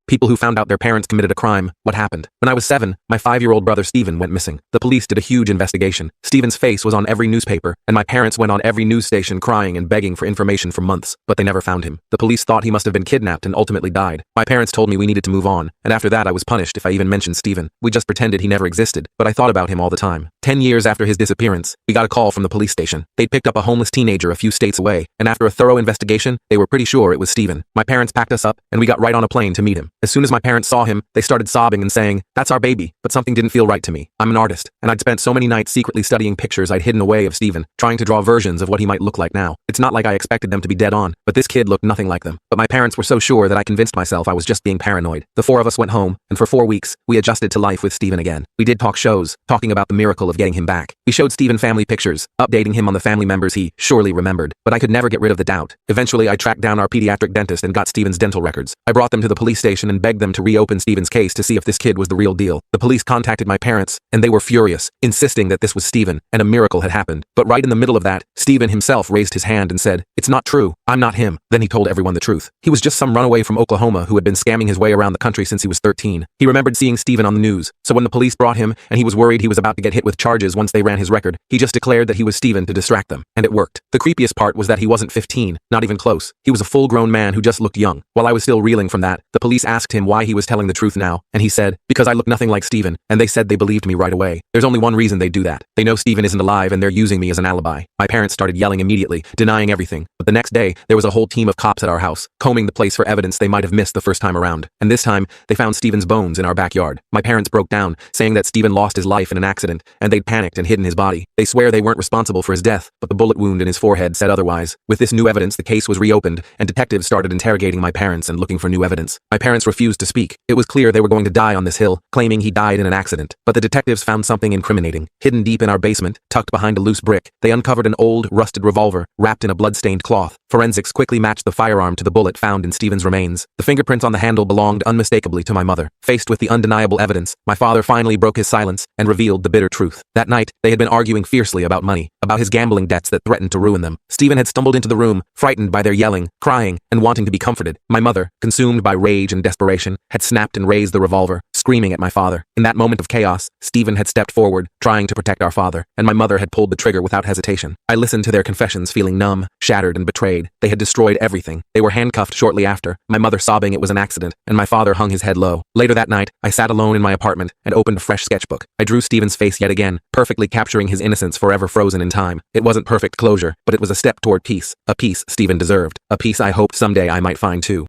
People who found out their parents committed a crime. What happened? When I was 7, my 5-year-old brother Steven went missing. The police did a huge investigation. Steven's face was on every newspaper, and my parents went on every news station crying and begging for information for months, but they never found him. The police thought he must have been kidnapped and ultimately died. My parents told me we needed to move on, and after that I was punished if I even mentioned Steven. We just pretended he never existed, but I thought about him all the time. 10 years after his disappearance, we got a call from the police station. They'd picked up a homeless teenager a few states away, and after a thorough investigation, they were pretty sure it was Steven. My parents packed us up, and we got right on a plane to meet him. As soon as my parents saw him, they started sobbing and saying, "That's our baby," but something didn't feel right to me. I'm an artist, and I'd spent so many nights secretly studying pictures I'd hidden away of Steven, trying to draw versions of what he might look like now. It's not like I expected them to be dead on, but this kid looked nothing like them. But my parents were so sure that I convinced myself I was just being paranoid. The 4 of us went home, and for 4 weeks, we adjusted to life with Steven again. We did talk shows, talking about the miracle of getting him back. We showed Steven family pictures, updating him on the family members he surely remembered, but I could never get rid of the doubt. Eventually, I tracked down our pediatric dentist and got Steven's dental records. I brought them to the police station and begged them to reopen Steven's case to see if this kid was the real deal. The police contacted my parents, and they were furious, insisting that this was Steven, and a miracle had happened. But right in the middle of that, Steven himself raised his hand and said, "It's not true. I'm not him." Then he told everyone the truth. He was just some runaway from Oklahoma who had been scamming his way around the country since he was 13. He remembered seeing Steven on the news, so when the police brought him, and he was worried he was about to get hit with charges once they ran his record, he just declared that he was Steven to distract them. And it worked. The creepiest part was that he wasn't 15, not even close. He was a full-grown man who just looked young. While I was still reeling from that, the police asked him why he was telling the truth now, and he said, "Because I look nothing like Steven," and they said they believed me right away. There's only one reason they do that. They know Steven isn't alive and they're using me as an alibi. My parents started yelling immediately, denying everything. But the next day, there was a whole team of cops at our house, combing the place for evidence they might have missed the first time around. And this time, they found Steven's bones in our backyard. My parents broke down, saying that Steven lost his life in an accident, and they'd panicked and hidden his body. They swear they weren't responsible for his death, but the bullet wound in his forehead said otherwise. With this new evidence, the case was reopened, and detectives started interrogating my parents and looking for new evidence. My parents refused to speak. It was clear they were going to die on this hill, claiming he died in an accident. But the detectives found something incriminating. Hidden deep in our basement, tucked behind a loose brick, they uncovered an old, rusted revolver, wrapped in a blood-stained cloth. Forensics quickly matched the firearm to the bullet found in Steven's remains. The fingerprints on the handle belonged unmistakably to my mother. Faced with the undeniable evidence, my father finally broke his silence and revealed the bitter truth. That night, they had been arguing fiercely about money, about his gambling debts that threatened to ruin them. Steven had stumbled into the room, frightened by their yelling, crying, and wanting to be comforted. My mother, consumed by rage and desperation, had snapped and raised the revolver, screaming at my father. In that moment of chaos, Steven had stepped forward, trying to protect our father, and my mother had pulled the trigger without hesitation. I listened to their confessions, feeling numb, shattered, and betrayed. They had destroyed everything. They were handcuffed shortly after, my mother sobbing it was an accident, and my father hung his head low. Later that night, I sat alone in my apartment and opened a fresh sketchbook. I drew Steven's face yet again, perfectly capturing his innocence forever frozen in time. It wasn't perfect closure, but it was a step toward peace. A peace Steven deserved. A peace I hoped someday I might find too.